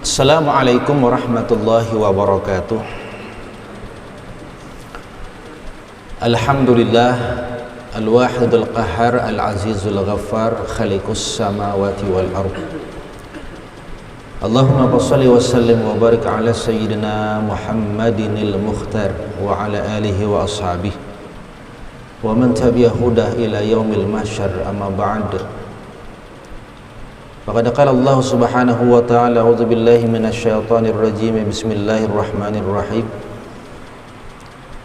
Assalamualaikum warahmatullahi wabarakatuh. Alhamdulillah al-wahidul qahar al-azizul ghaffar khaliqus samawati wal ard. Allahumma salli wa sallim wa barik ala sayyidina Muhammadinil mukhtar wa ala alihi wa ashabihi wa man tabi'a hudah ila yaumil mahsyar, amma ba'd. Faqad qala Allah subhanahu wa ta'ala, a'udzu billahi minasy syaithanir rajim, bismillahirrahmanirrahim.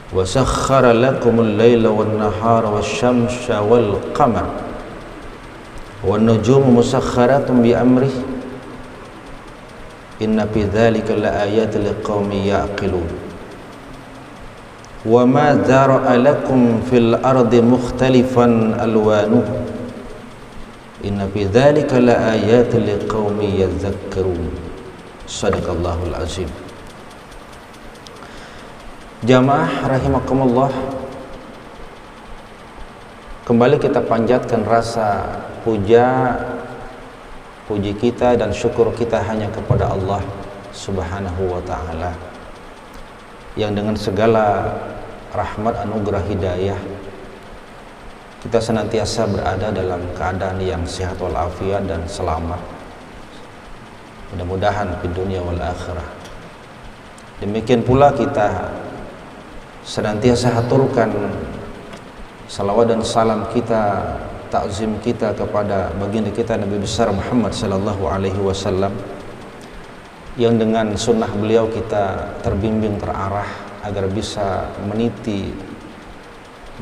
Wa sakhkhara lakumul laila wan nahara wasyamsa wal qamar wan nujumu musakhkharatun bi amrihi inna fi dzalika laayatin liqaumin ya'qilun. Wa ma dzara'a lakum fil ardi mukhtalifan alwanuhu inna fi dzalika laayatin liqaumin yadhakkarun. Shadaqallahul azim. Jamaah rahimakumullah, kembali kita panjatkan rasa puji kita dan syukur kita hanya kepada Allah subhanahu wa ta'ala, yang dengan segala rahmat anugerah hidayah kita senantiasa berada dalam keadaan yang sehat walafiat dan selamat, mudah-mudahan di dunia wal akhirah. Demikian pula kita senantiasa haturkan salawat dan salam kita, takzim kita kepada baginda kita Nabi besar Muhammad sallallahu alaihi wasallam, yang dengan sunnah beliau kita terbimbing, terarah agar bisa meniti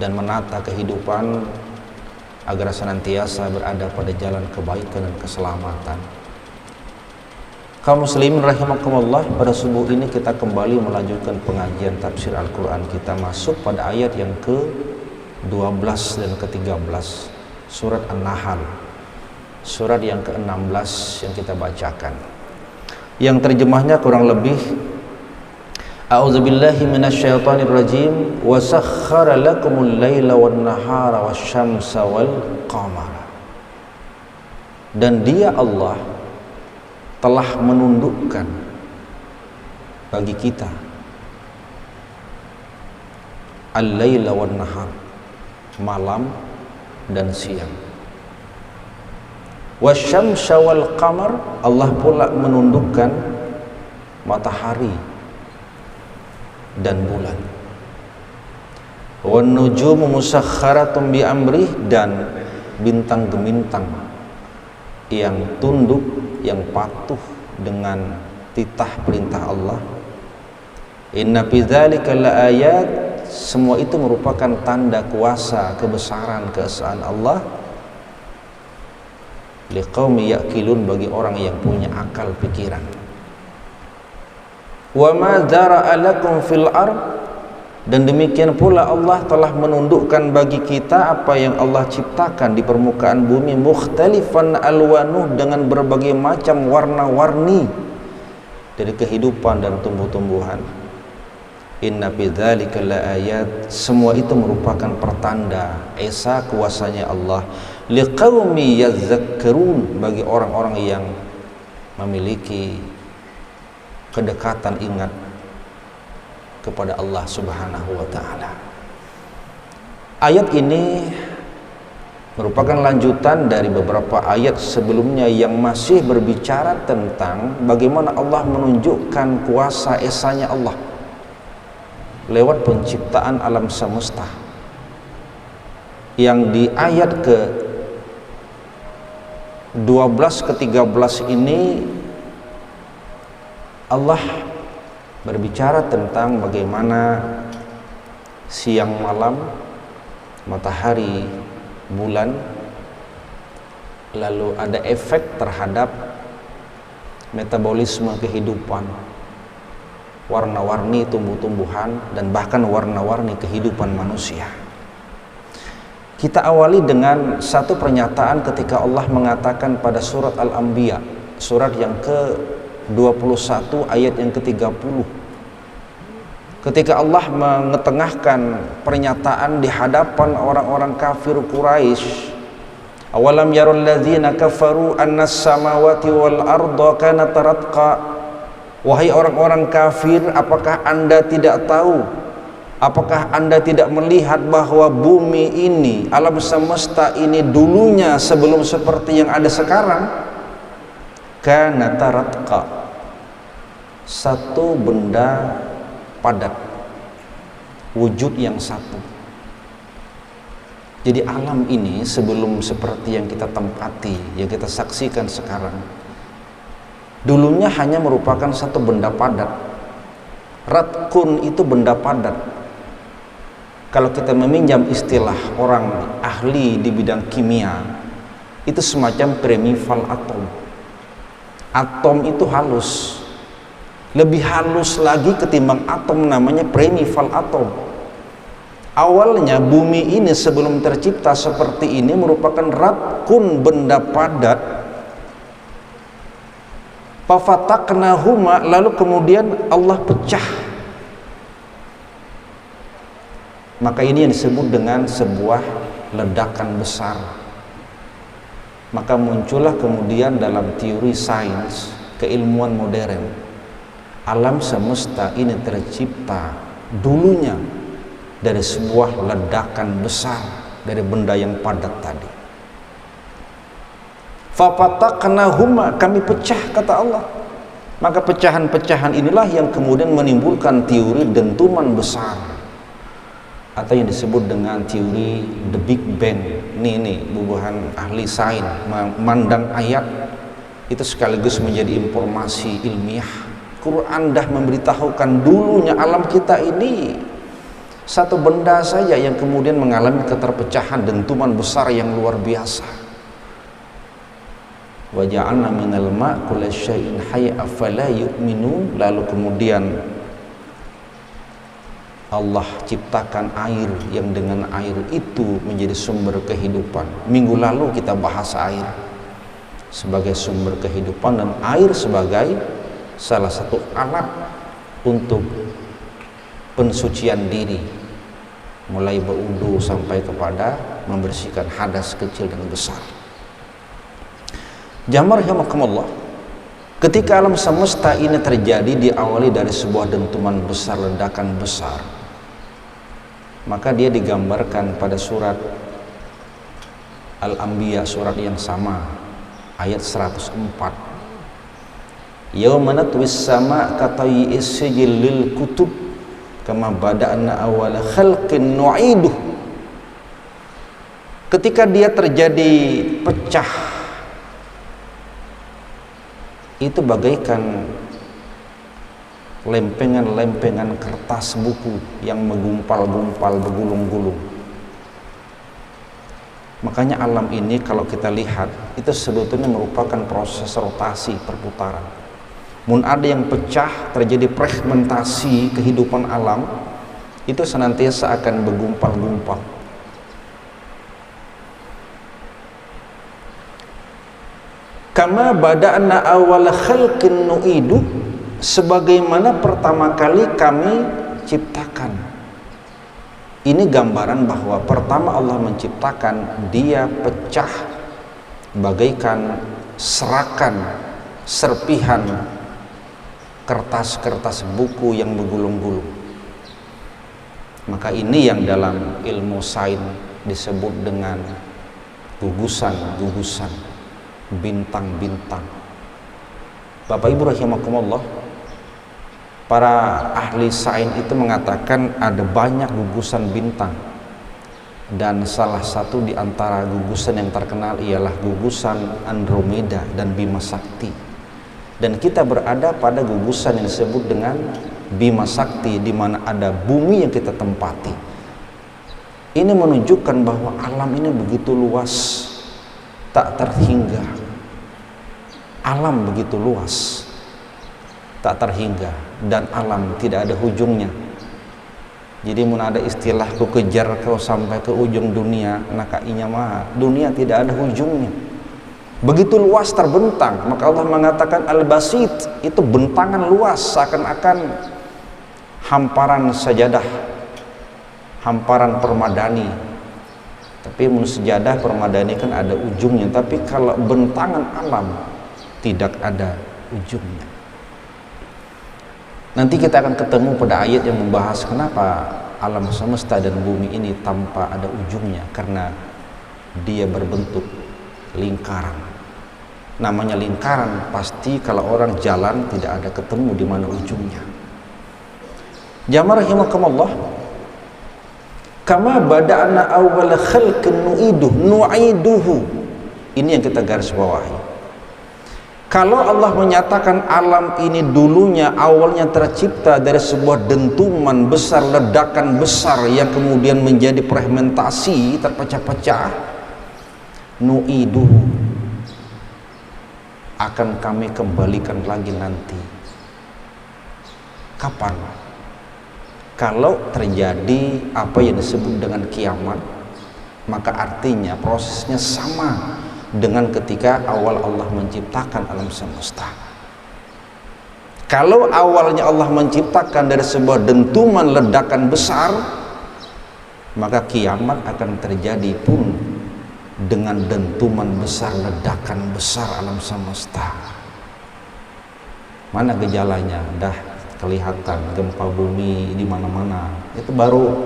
dan menata kehidupan agar senantiasa berada pada jalan kebaikan dan keselamatan. Kaum muslimin rahimakumullah, pada subuh ini kita kembali melanjutkan pengajian tafsir Al-Quran. Kita masuk pada ayat yang ke-12 dan ke-13 surat An-Nahl, surat yang ke-16 yang kita bacakan, yang terjemahnya kurang lebih a'udzubillahi minasyaitonir rajim, wa sakhkhara lakumul laila wan nahara wasyamsa wal qamara. Dan dia Allah telah menundukkan bagi kita al-laila wan nahar, malam dan siang. Wasyamsa wal qamar, Allah pula menundukkan matahari dan bulan. Wan nujumu musakhkharatun bi amrih, dan bintang gemintang yang tunduk, yang patuh dengan titah perintah Allah. Inna fi dzalika laayat, semua itu merupakan tanda kuasa, kebesaran, keesaan Allah, liqaumi ya'qilun, bagi orang yang punya akal pikiran. Wa ma dzara'a lakum fil ard, dan demikian pula Allah telah menundukkan bagi kita apa yang Allah ciptakan di permukaan bumi, mukhtalifan alwanuh, dengan berbagai macam warna-warni dari kehidupan dan tumbuh-tumbuhan. Inna fi dzalika laayat, semua itu merupakan pertanda esa kuasanya Allah, liqaumi yadhakkarun, bagi orang-orang yang memiliki kedekatan ingat kepada Allah subhanahu wa ta'ala. Ayat ini merupakan lanjutan dari beberapa ayat sebelumnya yang masih berbicara tentang bagaimana Allah menunjukkan kuasa esanya Allah lewat penciptaan alam semesta. Yang di ayat ke-12 ke-13 ini Allah berbicara tentang bagaimana siang malam, matahari, bulan, lalu ada efek terhadap metabolisme kehidupan, warna-warni tumbuh-tumbuhan, dan bahkan warna-warni kehidupan manusia. Kita awali dengan satu pernyataan ketika Allah mengatakan pada surat Al-Anbiya, surat yang ke-21 ayat yang ke-30, ketika Allah mengetengahkan pernyataan di hadapan orang-orang kafir Quraisy, awalam yarul ladzina kafaru annas samawati wal arda kanat ratqa Wahai orang-orang kafir, apakah anda tidak tahu, apakah anda tidak melihat bahwa bumi ini, alam semesta ini dulunya sebelum seperti yang ada sekarang, kana taratqa, satu benda padat, wujud yang satu. Jadi alam ini sebelum seperti yang kita tempati, yang kita saksikan sekarang, dulunya hanya merupakan satu benda padat. Ratkun itu benda padat. Kalau kita meminjam istilah orang ahli di bidang kimia, itu semacam primeval atom. Atom itu halus, lebih halus lagi ketimbang atom, namanya primeval atom. Awalnya bumi ini sebelum tercipta seperti ini merupakan ratkun, benda padat. Fafataqnahuma, lalu kemudian Allah pecah. Maka ini yang disebut dengan sebuah ledakan besar. Maka muncullah kemudian dalam teori sains, keilmuan modern, alam semesta ini tercipta dulunya dari sebuah ledakan besar, dari benda yang padat tadi. Fafataqnahuma, kami pecah, kata Allah. Maka pecahan-pecahan inilah yang kemudian menimbulkan teori dentuman besar, atau yang disebut dengan teori the Big Bang. Ini bubuhan ahli sains memandang ayat itu sekaligus menjadi informasi ilmiah. Quran dah memberitahukan dulunya alam kita ini satu benda saja yang kemudian mengalami keterpecahan, dentuman besar yang luar biasa. Wa ja'alna minal ma' kulli syai'in hayy afala yu'minun. Lalu kemudian Allah ciptakan air, yang dengan air itu menjadi sumber kehidupan. Minggu lalu kita bahas air sebagai sumber kehidupan dan air sebagai salah satu alat untuk pensucian diri, mulai berwudu sampai kepada membersihkan hadas kecil dan besar. Jamaah rahimakumullah, ketika alam semesta ini terjadi diawali dari sebuah dentuman besar, ledakan besar, maka dia digambarkan pada surat Al-Anbiya, surat yang sama, ayat 104. Yauma natwis sama katayis sijil lil kutub kama bada'na awal khalqin nu'iduh. Ketika dia terjadi pecah, itu bagaikan lempengan-lempengan kertas buku yang menggumpal-gumpal, bergulung-gulung. Makanya alam ini kalau kita lihat itu sebetulnya merupakan proses rotasi, perputaran. Mun ada yang pecah, terjadi fragmentasi kehidupan alam, itu senantiasa akan bergumpal-gumpal. Kama bada'na awal khalqin nu'idu, sebagaimana pertama kali kami ciptakan. Ini gambaran bahwa pertama Allah menciptakan, dia pecah bagaikan serakan, serpihan kertas-kertas buku yang bergulung-gulung. Maka ini yang dalam ilmu sains disebut dengan gugusan-gugusan, bintang-bintang. Bapak Ibu rahimakumullah, para ahli sains itu mengatakan ada banyak gugusan bintang, dan salah satu di antara gugusan yang terkenal ialah gugusan Andromeda dan Bima Sakti. Dan kita berada pada gugusan yang disebut dengan Bima Sakti, di mana ada bumi yang kita tempati. Ini menunjukkan bahwa alam ini begitu luas, tak terhingga. Alam begitu luas, tak terhingga, dan alam tidak ada ujungnya. Jadi mun ada istilah ku kejar kau sampai ke ujung dunia, nakainya mah dunia tidak ada ujungnya. Begitu luas, terbentang. Maka Allah mengatakan al-basit, itu bentangan luas, seakan-akan hamparan sajadah, hamparan permadani. Tapi mun sejadah permadani kan ada ujungnya, tapi kalau bentangan alam tidak ada ujungnya. Nanti kita akan ketemu pada ayat yang membahas kenapa alam semesta dan bumi ini tanpa ada ujungnya, karena dia berbentuk lingkaran. Namanya lingkaran, pasti kalau orang jalan tidak ada ketemu di mana ujungnya. Jamaah rahimakumullah, kama bada'na awwala khalqin nu'iduhu. Ini yang kita garis bawahi. Kalau Allah menyatakan alam ini dulunya awalnya tercipta dari sebuah dentuman besar, ledakan besar yang kemudian menjadi fragmentasi, terpecah-pecah, nu'iduhu, akan kami kembalikan lagi nanti. Kapan? Kalau terjadi apa yang disebut dengan kiamat, maka artinya prosesnya sama dengan ketika awal Allah menciptakan alam semesta. Kalau awalnya Allah menciptakan dari sebuah dentuman ledakan besar, maka kiamat akan terjadi pun dengan dentuman besar, ledakan besar alam semesta. Mana gejalanya? Dah kelihatan gempa bumi di mana-mana. Itu baru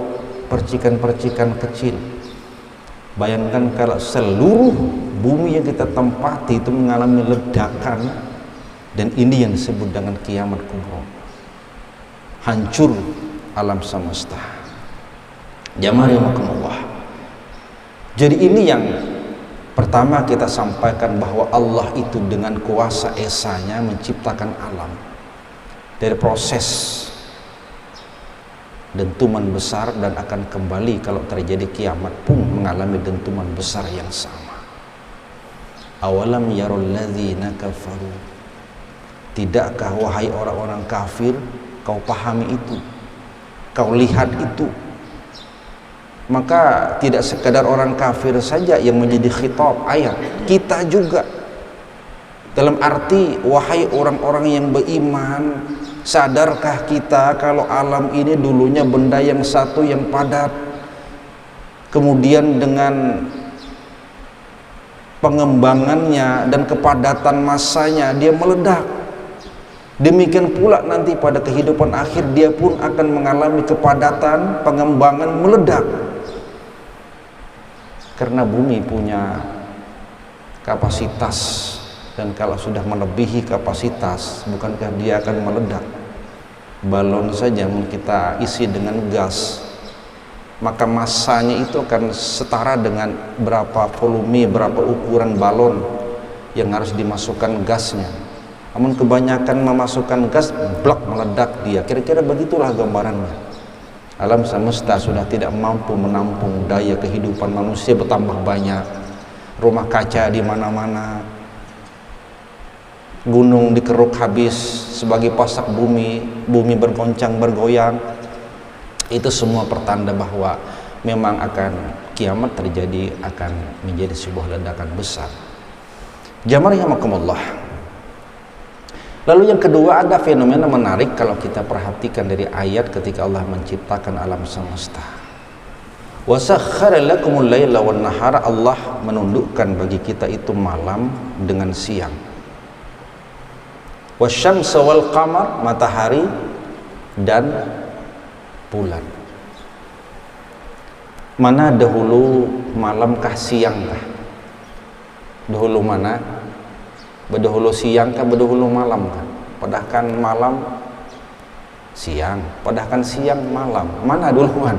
percikan-percikan kecil. Bayangkan kalau seluruh bumi yang kita tempati itu mengalami ledakan, dan ini yang disebut dengan kiamat kubra, hancur alam semesta. Jamaah rahimakumullah. Jadi ini yang pertama kita sampaikan, bahwa Allah itu dengan kuasa esanya menciptakan alam dari proses dentuman besar, dan akan kembali kalau terjadi kiamat pun mengalami dentuman besar yang sama. Awalam yarul ladzina kafaru, tidakkah wahai orang-orang kafir kau pahami itu, kau lihat itu? Maka tidak sekadar orang kafir saja yang menjadi khitab ayat, kita juga, dalam arti wahai orang-orang yang beriman, sadarkah kita kalau alam ini dulunya benda yang satu yang padat, kemudian dengan pengembangannya dan kepadatan masanya dia meledak. Demikian pula nanti pada kehidupan akhir dia pun akan mengalami kepadatan, pengembangan, meledak. Karena bumi punya kapasitas, dan kalau sudah melebihi kapasitas, bukankah dia akan meledak? Balon saja kita isi dengan gas, maka masanya itu akan setara dengan berapa volume, berapa ukuran balon yang harus dimasukkan gasnya. Namun kebanyakan memasukkan gas, blak, meledak dia. Kira-kira begitulah gambarannya. Alam semesta sudah tidak mampu menampung daya kehidupan manusia bertambah banyak. Rumah kaca di mana-mana, gunung dikeruk habis sebagai pasak bumi, bumi bergoncang bergoyang. Itu semua pertanda bahwa memang akan kiamat terjadi, akan menjadi sebuah ledakan besar. Jamaah rahimakumullah. Lalu yang kedua, ada fenomena menarik kalau kita perhatikan dari ayat ketika Allah menciptakan alam semesta. Wa sakhkhara lakumul laila wan nahara, Allah menundukkan bagi kita itu malam dengan siang. Wasyamsa wal qamar, matahari dan bulan. Mana dahulu, malamkah siangkah? Dahulu mana? Berdahulu siangkah, berdahulu malamkah? Padahkan malam siang, padahkan siang malam. Mana duluan?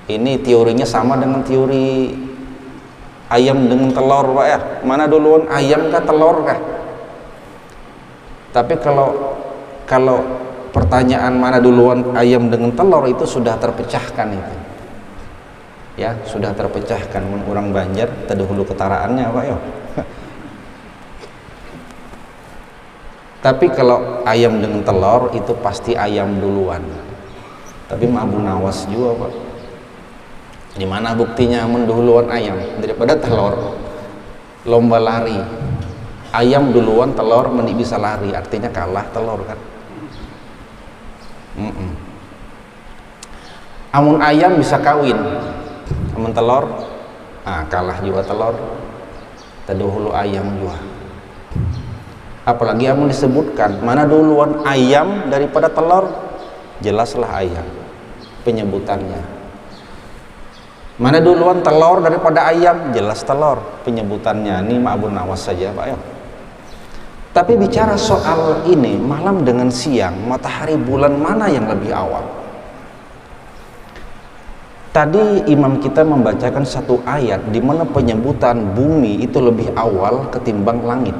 Ini teorinya sama dengan teori ayam dengan telur, Pak ya. Mana duluan, ayam kah telur kah? Tapi kalau pertanyaan mana duluan ayam dengan telur itu sudah terpecahkan itu. Ya, sudah terpecahkan. Orang Banjar terdahulu ketaraannya, Pak ya. Tapi kalau ayam dengan telur itu pasti ayam duluan. Tapi Abu Nawas juga, Pak. Di mana buktinya mendahuluan ayam daripada telur? Lomba lari. Ayam duluan, telur menik bisa lari, artinya kalah telur kan. Amun ayam bisa kawin, amun telur, kalah juga telur. Terdahulu ayam juga. Apalagi yang disebutkan mana duluan ayam daripada telur, jelaslah ayam penyebutannya. Mana duluan telur daripada ayam, jelas telur penyebutannya. Ini Ma'abun Nawas saja Pak ya. Tapi bicara soal ini, malam dengan siang, matahari bulan mana yang lebih awal? Tadi imam kita membacakan satu ayat di mana penyebutan bumi itu lebih awal ketimbang langit.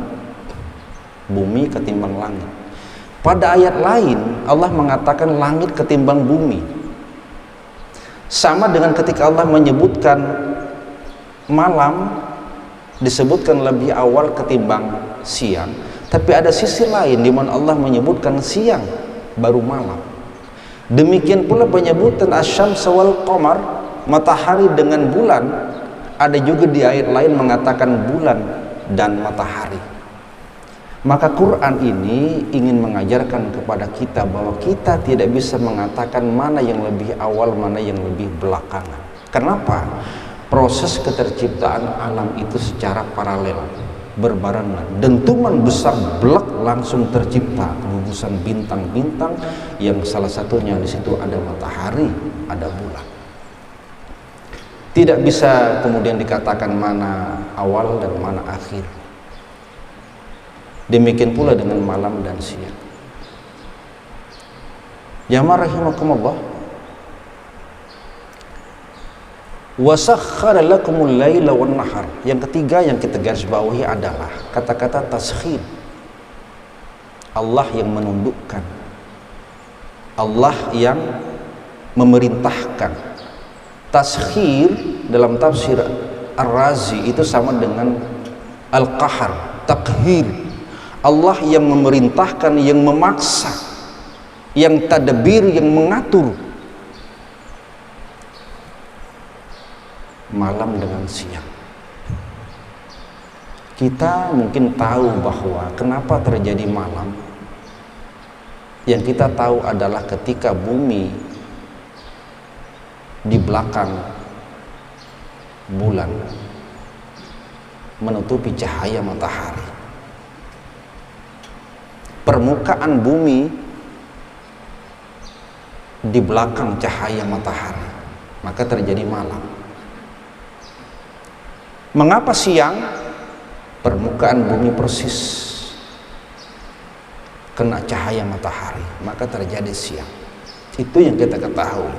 Bumi ketimbang langit. Pada ayat lain Allah mengatakan langit ketimbang bumi. Sama dengan ketika Allah menyebutkan malam disebutkan lebih awal ketimbang siang. Tapi ada sisi lain di mana Allah menyebutkan siang baru malam. Demikian pula penyebutan asy-syamsu wal qamar, matahari dengan bulan, ada juga di ayat lain mengatakan bulan dan matahari. Maka Quran ini ingin mengajarkan kepada kita bahwa kita tidak bisa mengatakan mana yang lebih awal, mana yang lebih belakangan. Kenapa? Proses keterciptaan alam itu secara paralel, berbarengan. Dentuman besar blek langsung tercipta gugusan bintang-bintang yang salah satunya di situ ada matahari, ada bulan. Tidak bisa kemudian dikatakan mana awal dan mana akhir. Demikian pula dengan malam dan siang. Jamaah rahimakumullah. Wasakhkhara lakumul laila wan nahar. Yang ketiga yang kita garis bawahi adalah kata-kata taskhir. Allah yang menundukkan, Allah yang memerintahkan. Taskhir dalam tafsir Ar-Razi itu sama dengan al-qahar, takhir. Allah yang memerintahkan, yang memaksa, yang tadbir, yang mengatur. Malam dengan siang. Kita mungkin tahu bahwa kenapa terjadi malam. Yang kita tahu adalah ketika bumi di belakang bulan menutupi cahaya matahari. Permukaan bumi di belakang cahaya matahari, maka terjadi malam. Mengapa siang? Permukaan bumi persis kena cahaya matahari, maka terjadi siang. Itu yang kita ketahui.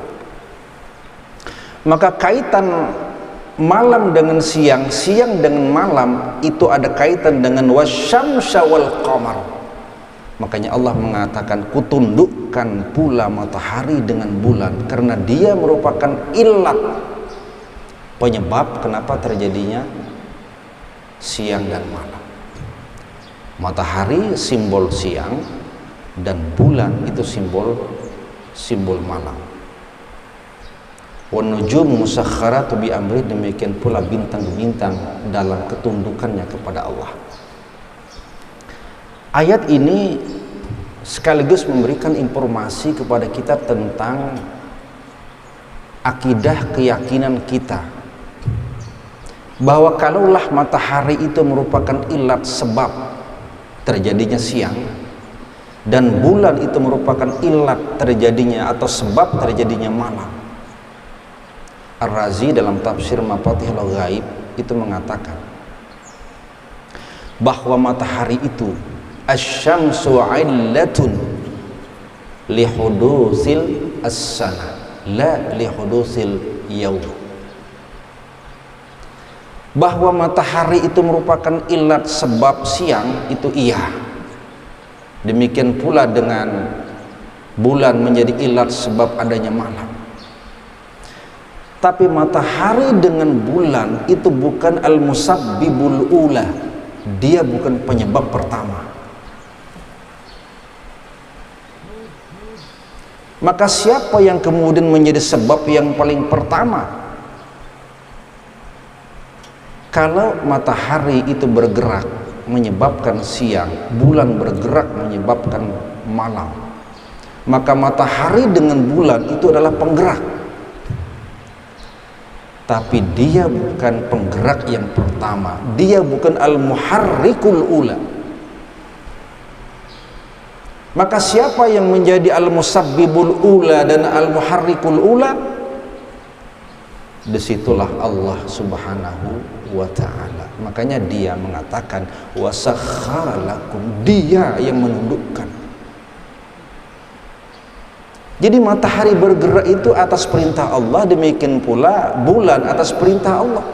Maka kaitan malam dengan siang, siang dengan malam itu ada kaitan dengan wasyamsa wal qamar. Makanya Allah mengatakan kutundukkan pula matahari dengan bulan, karena dia merupakan ilat, penyebab kenapa terjadinya siang dan malam. Matahari simbol siang dan bulan itu simbol malam. Wan nujum musakhkharatu bi amri, demikian pula bintang-bintang dalam ketundukannya kepada Allah. Ayat ini sekaligus memberikan informasi kepada kita tentang akidah keyakinan kita, bahwa kalaulah matahari itu merupakan ilat sebab terjadinya siang, dan bulan itu merupakan ilat terjadinya atau sebab terjadinya malam. Ar-Razi dalam tafsir Mafatihul Ghaib itu mengatakan bahwa matahari itu asy-syamsu 'illatun li hudutsil as-sana la li hudutsil yaum. Bahwa matahari itu merupakan ilat sebab siang itu iya. Demikian pula dengan bulan menjadi ilat sebab adanya malam. Tapi matahari dengan bulan itu bukan al-musabbibul ula. Dia bukan penyebab pertama. Maka siapa yang kemudian menjadi sebab yang paling pertama? Kalau matahari itu bergerak menyebabkan siang, bulan bergerak menyebabkan malam, maka matahari dengan bulan itu adalah penggerak. Tapi dia bukan penggerak yang pertama, dia bukan al-muharrikul ula. Maka siapa yang menjadi al-musabbibul ula dan al-muharrikul ula, disitulah Allah subhanahu wa ta'ala. Makanya dia mengatakan wasakhkhara lakum, dia yang menundukkan. Jadi matahari bergerak itu atas perintah Allah, demikian pula bulan atas perintah Allah.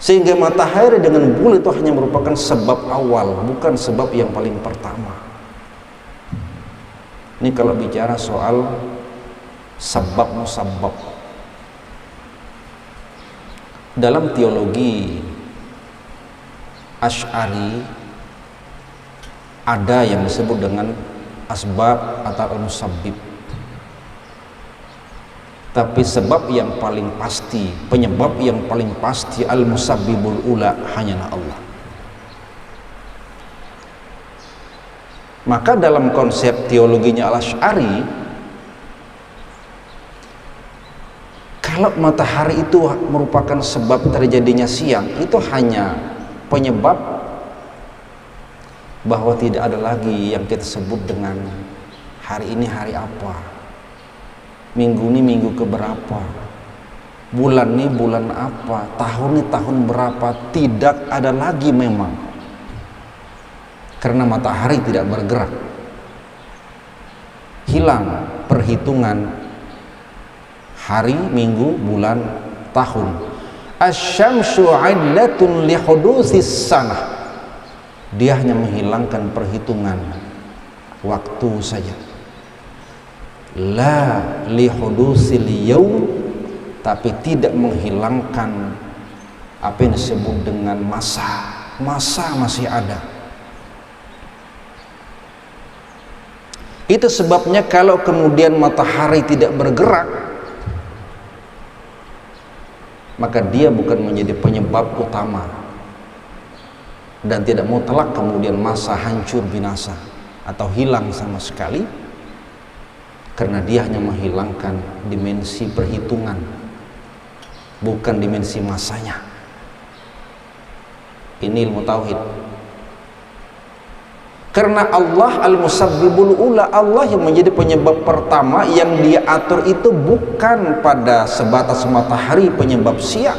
Sehingga matahari dengan bulan itu hanya merupakan sebab awal, bukan sebab yang paling pertama. Ini kalau bicara soal sabab musabab. Dalam teologi Asy'ari ada yang disebut dengan asbab atau al-musabbib. Tapi sebab yang paling pasti, penyebab yang paling pasti, al-musabbibul ula, hanyalah Allah. Maka dalam konsep teologinya Al-Asy'ari, kalau matahari itu merupakan sebab terjadinya siang, itu hanya penyebab bahwa tidak ada lagi yang kita sebut dengan hari ini hari apa, minggu ini minggu keberapa, bulan ini bulan apa, tahun ini tahun berapa. Tidak ada lagi memang, karena matahari tidak bergerak. Hilang perhitungan hari, minggu, bulan, tahun. Asy-syamsu 'illatun li hudutsis sanah. Dia hanya menghilangkan perhitungan waktu saja. La li hudutsil yaum, tapi tidak menghilangkan apa yang disebut dengan masa. Masa masih ada. Itu sebabnya kalau kemudian matahari tidak bergerak, maka dia bukan menjadi penyebab utama, dan tidak mutlak kemudian masa hancur binasa atau hilang sama sekali, karena dia hanya menghilangkan dimensi perhitungan, bukan dimensi masanya. Ini ilmu tauhid. Karena Allah al-musabbibul ula, Allah yang menjadi penyebab pertama, yang dia atur itu bukan pada sebatas matahari penyebab siang,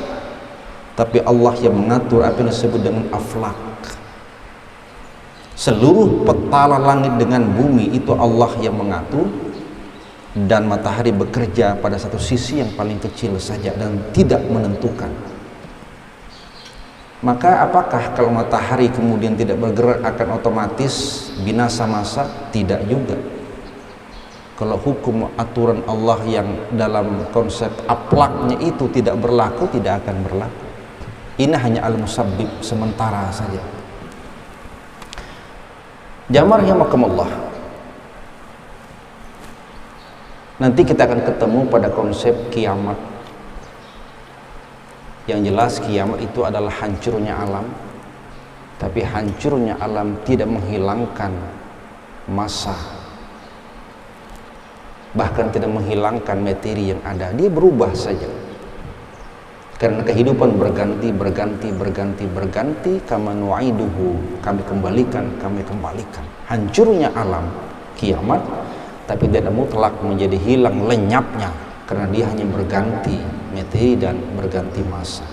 tapi Allah yang mengatur apa yang disebut dengan aflak. Seluruh petala langit dengan bumi itu Allah yang mengatur, dan matahari bekerja pada satu sisi yang paling kecil saja dan tidak menentukan. Maka apakah kalau matahari kemudian tidak bergerak akan otomatis binasa masa? Tidak juga. Kalau hukum aturan Allah yang dalam konsep aplaknya itu tidak berlaku, tidak akan berlaku. Ini hanya al-musabbib sementara saja. Jamaah rahimakumullah. Nanti kita akan ketemu pada konsep kiamat. Yang jelas kiamat itu adalah hancurnya alam, tapi hancurnya alam tidak menghilangkan massa, bahkan tidak menghilangkan materi yang ada. Dia berubah saja, karena kehidupan berganti. Kama nu'iduhu, kami kembalikan. Hancurnya alam, kiamat, tapi tidak mutlak menjadi hilang lenyapnya, karena dia hanya berganti materi dan berganti massa.